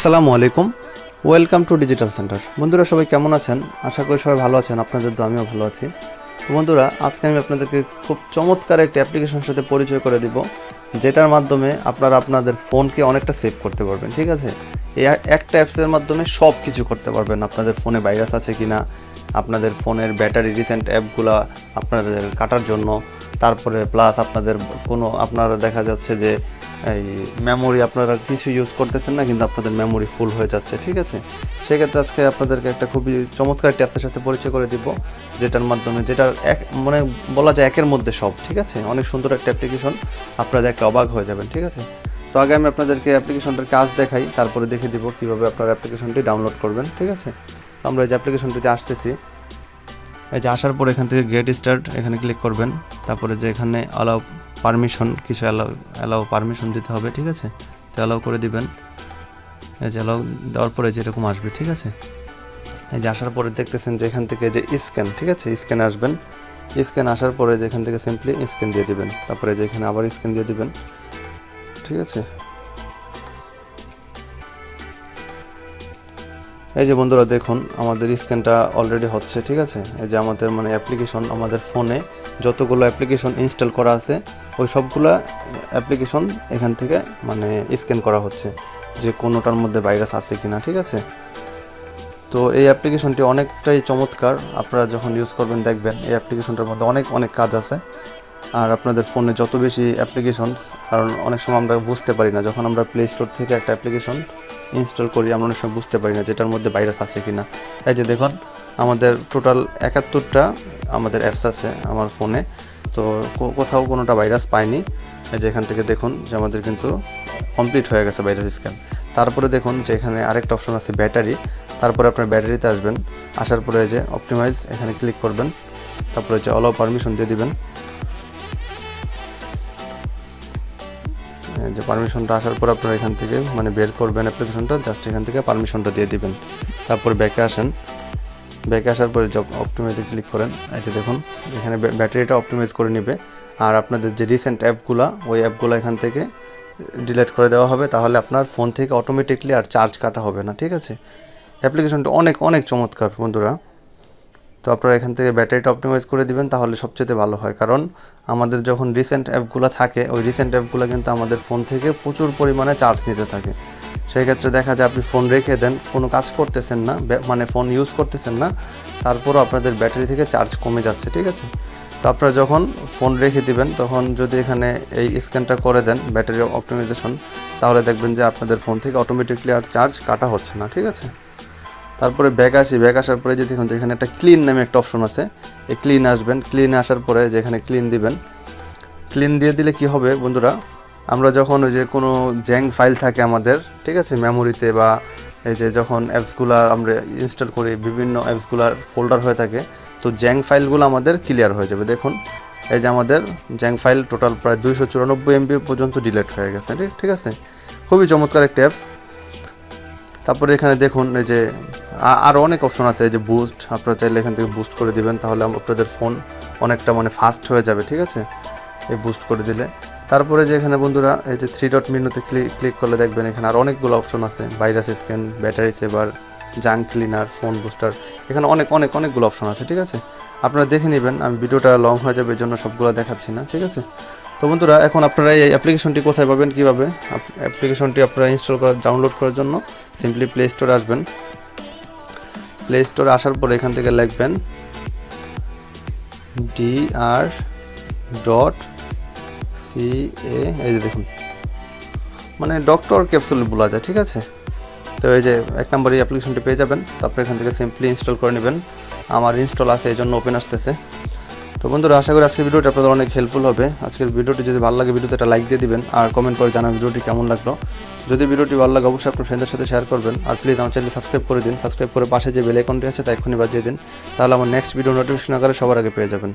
আসসালামু আলাইকুম, welcome to digital centre. বন্ধুরা সবাই কেমন আছেন? আশা করি সবাই ভালো আছেন। আপনাদের তো আমিও ভালো আছি। তো বন্ধুরা, আজকে আমি আপনাদেরকে খুব চমৎকার একটি অ্যাপ্লিকেশনের সাথে পরিচয় করে দিব, যেটার মাধ্যমে আপনারা আপনাদের ফোনকে অনেকটা সেভ করতে পারবেন। ঠিক আছে, এই একটা অ্যাপসের মাধ্যমে সব কিছু করতে পারবেন। আপনাদের ফোনে ভাইরাস আছে কি না, আপনাদের ফোনের ব্যাটারি রিসেন্ট অ্যাপগুলা আপনাদের কাটার জন্য, তারপরে প্লাস আপনাদের কোনো আপনারা দেখা যাচ্ছে যে এই মেমোরি আপনারা কিছু ইউজ করতেছেন না, কিন্তু আপনাদের মেমোরি ফুল হয়ে যাচ্ছে। ঠিক আছে, সেক্ষেত্রে আজকে আপনাদেরকে একটা খুবই চমৎকার একটি অ্যাপের সাথে পরিচয় করে দিব, যেটার মাধ্যমে যেটার এক মানে বলা যায় একের মধ্যে সব। ঠিক আছে, অনেক সুন্দর একটা অ্যাপ্লিকেশন, আপনারা একটা অবাক হয়ে যাবেন। ঠিক আছে, তো আগে আমি আপনাদেরকে অ্যাপ্লিকেশনটার কাজ দেখাই, তারপরে দেখে দিব কীভাবে আপনারা অ্যাপ্লিকেশনটি ডাউনলোড করবেন। ঠিক আছে, তো আমরা এই যে অ্যাপ্লিকেশনটিতে আসতেছি, এই যে আসার পর এখান থেকে গেট স্টার্ট এখানে ক্লিক করবেন। তারপরে যে এখানে অ্যালাউ পারমিশন, কিছু অ্যালাউ পারমিশন দিতে হবে। ঠিক আছে, তো অ্যালাউ করে দিবেন। এই যে অ্যালাউ দেওয়ার পরে যেরকম আসবে। ঠিক আছে, এই যে আসার পরে দেখতেছেন যে এখান থেকে যে স্ক্যান, ঠিক আছে, স্ক্যানে আসবেন। স্ক্যান আসার পরে যেখান থেকে সিম্পলি স্ক্যান দিয়ে দিবেন, তারপরে যে এখানে আবার স্ক্যান দিয়ে দিবেন। ঠিক আছে, এই যে বন্ধুরা দেখুন আমাদের স্ক্যানটা অলরেডি হচ্ছে। ঠিক আছে, এই যে আমাদের অ্যাপ্লিকেশন, আমাদের ফোনে যতগুলো অ্যাপ্লিকেশন ইনস্টল করা আছে ওই সবগুলো অ্যাপ্লিকেশন এখান থেকে স্ক্যান করা হচ্ছে, যে কোনোটার মধ্যে ভাইরাস আছে কিনা। ঠিক আছে, তো এই অ্যাপ্লিকেশনটি অনেকটাই চমৎকার। আপনারা যখন ইউজ করবেন দেখবেন এই অ্যাপ্লিকেশনটার মধ্যে অনেক কাজ আছে। আর আপনাদের ফোনে যত বেশি অ্যাপ্লিকেশন, কারণ অনেক সময় আমরা বুঝতে পারি না, যখন আমরা প্লে স্টোর থেকে একটা অ্যাপ্লিকেশন ইনস্টল করি আমরা অনেক সময় বুঝতে পারি না যেটার মধ্যে ভাইরাস আছে কিনা। এই যে দেখুন আমাদের টোটাল 71টা আমাদের অ্যাপস আছে আমার ফোনে, তো কোথাও কোনোটা ভাইরাস পাইনি। এই যে এখান থেকে দেখুন যে আমাদের কিন্তু কমপ্লিট হয়ে গেছে ভাইরাস স্ক্যান। তারপরে দেখুন যে এখানে আরেকটা অপশন আছে ব্যাটারি, তারপরে আপনার ব্যাটারিতে আসবেন। আসার পরে যে অপটিমাইজ এখানে ক্লিক করবেন, তারপরে যে অ্যালাউ পারমিশন দিয়ে দিবেন। যে পারমিশনটা আসার পর আপনারা এখান থেকে বের করবেন অ্যাপ্লিকেশনটা, জাস্ট এখান থেকে পারমিশনটা দিয়ে দিবেন। তারপর ব্যাকে আসেন, ব্যাকে আসার পরে জব অপটিমাইজে ক্লিক করেন। এই যে দেখুন এখানে ব্যাটারিটা অপটিমাইজ করে নেবে, আর আপনাদের যে রিসেন্ট অ্যাপগুলো ওই অ্যাপগুলো এখান থেকে ডিলিট করে দেওয়া হবে, তাহলে আপনার ফোন থেকে অটোমেটিকলি আর চার্জ কাটা হবে না। ঠিক আছে, অ্যাপ্লিকেশনটা অনেক চমৎকার বন্ধুরা। তো আপনারা এখান থেকে ব্যাটারিটা অপটিমাইজ করে দিবেন, তাহলে সবচেয়ে ভালো হয়। কারণ আমাদের যখন রিসেন্ট অ্যাপগুলো থাকে ওই রিসেন্ট অ্যাপগুলো কিন্তু আমাদের ফোন থেকে প্রচুর পরিমাণে চার্জ নিতে থাকে। সেই ক্ষেত্রে দেখা যায় আপনি ফোন রেখে দেন, কোনো কাজ করতেছেন না, ফোন ইউজ করতেছেন না, তারপরও আপনাদের ব্যাটারি থেকে চার্জ কমে যাচ্ছে। ঠিক আছে, তো আপনারা যখন ফোন রেখে দিবেন তখন যদি এখানে এই স্ক্যানটা করে দেন ব্যাটারি অপটিমাইজেশন, তাহলে দেখবেন যে আপনাদের ফোন থেকে অটোমেটিকলি আর চার্জ কাটা হচ্ছে না। ঠিক আছে, তারপরে ব্যাক আসি, ব্যাক আসার পরে যে দেখুন এখানে একটা ক্লিন নামে একটা অপশন আছে, এই ক্লিন আসবেন। ক্লিনে আসার পরে যেখানে ক্লিন দিবেন, ক্লিন দিয়ে দিলে কি হবে বন্ধুরা, আমরা যখন ওই যে কোনো জ্যাং ফাইল থাকে আমাদের, ঠিক আছে, মেমোরিতে বা এই যে যখন অ্যাপসগুলো আমরা ইনস্টল করি বিভিন্ন অ্যাপসগুলোর ফোল্ডার হয়ে থাকে, তো জ্যাং ফাইলগুলো আমাদের ক্লিয়ার হয়ে যাবে। দেখুন এই যে আমাদের জ্যাং ফাইল টোটাল প্রায় 294 MB পর্যন্ত ডিলিট হয়ে গেছে। ঠিক আছে, খুবই চমৎকার একটা অ্যাপস। তারপরে এখানে দেখুন এই যে আরও অনেক অপশন আছে, এই যে বুস্ট, আপনারা চাইলে এখান থেকে বুস্ট করে দিবেন, তাহলে আপনাদের ফোন অনেকটা ফাস্ট হয়ে যাবে। ঠিক আছে, এই বুস্ট করে দিলে। তারপরে যে এখানে বন্ধুরা এই যে 3 ডট মেনুতে ক্লিক করলে দেখবেন এখানে আর অনেকগুলো অপশন আছে, virus scan, battery saver, junk cleaner, phone booster, এখানে অনেকগুলো অপশন আছে। ঠিক আছে, আপনারা দেখে নেবেন, আমি ভিডিওটা লং হয়ে যাবে এই জন্য সবগুলো দেখাচ্ছি না। ঠিক আছে, তো বন্ধুরা এখন আপনারা এই অ্যাপ্লিকেশনটি কোথায় পাবেন, কীভাবে অ্যাপ্লিকেশনটি আপনারা ডাউনলোড করার জন্য সিম্পলি প্লে স্টোরে আসবেন। প্লে স্টোরে আসার পরে এখান থেকে লিখবেন DR.CA, এই যে দেখুন ডক্টর ক্যাপসুল বলা যায়। ঠিক আছে, তো এই যে 1 নম্বরে অ্যাপ্লিকেশনটি পেয়ে যাবেন, তারপরে এখান থেকে সিম্পলি ইনস্টল করে নেবেন। আমার ইনস্টল আছে এই জন্য ওপেন আসতেছে। তো বন্ধুরা আশা করি আজকের ভিডিওটি আপনাদের অনেক হেল্পফুল হবে। আজকের ভিডিওটি যদি ভালো লাগে ভিডিওতে একটা লাইক দিয়ে দিবেন, আর কমেন্ট করে জানান ভিডিওটি কেমন লাগলো। যদি ভিডিওটি ভালো লাগে অবশ্যই আপনার ফ্রেন্ডদের সাথে শেয়ার করবেন, আর প্লিজ আমার চ্যানেল সাবস্ক্রাইব করে দিন। সাবস্ক্রাইব করে পাশে যে বেল আইকনটি আছে তা এক্ষুনি বাজিয়ে দিন, তাহলে আমার নেক্সট ভিডিও নোটিফিকেশন আকারে সবার আগে পেয়ে যাবেন।